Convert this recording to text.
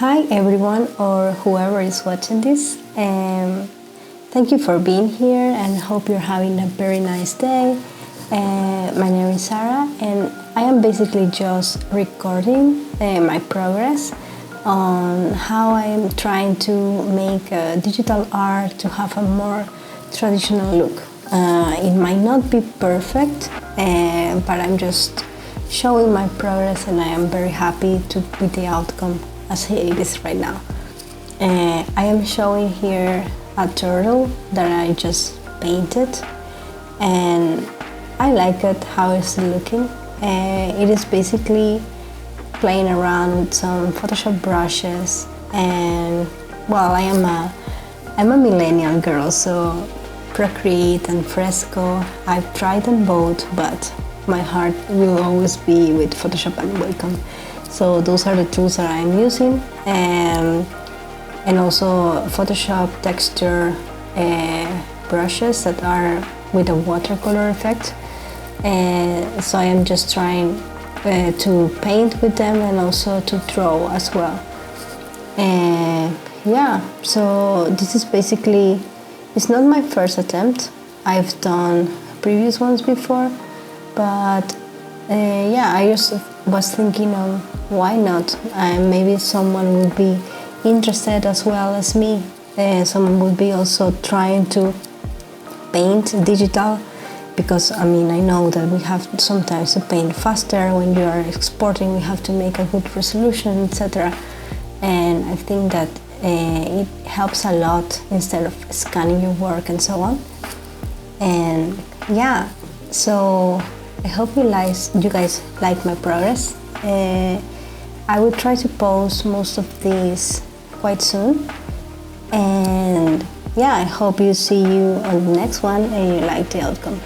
Hi everyone, or whoever is watching this. Thank you for being here and hope you're having a very nice day. My name is Sarah and I am basically just recording my progress on how I am trying to make digital art to have a more traditional look. It might not be perfect, but I'm just showing my progress and I am very happy with the outcome as it is right now. I am showing here a turtle that I just painted and I like it how it's looking. It is basically playing around with some Photoshop brushes, and well, I'm a millennial girl, so Procreate and Fresco, I've tried them both, but my heart will always be with Photoshop and Wacom. So those are the tools that I'm using, and also Photoshop texture brushes that are with a watercolor effect. So I am just trying to paint with them and also to draw as well. Yeah, so this is basically, it's not my first attempt. I've done previous ones before, but yeah, I just was thinking of why not? Maybe someone would be interested as well as me. Someone would be also trying to paint digital, because I mean, I know that we have sometimes to paint faster when you are exporting. We have to make a good resolution, etc. And I think that it helps a lot instead of scanning your work and so on. And yeah, so I hope you guys like my progress. I will try to post most of these quite soon. And yeah, I hope you see you on the next one and you like the outcome.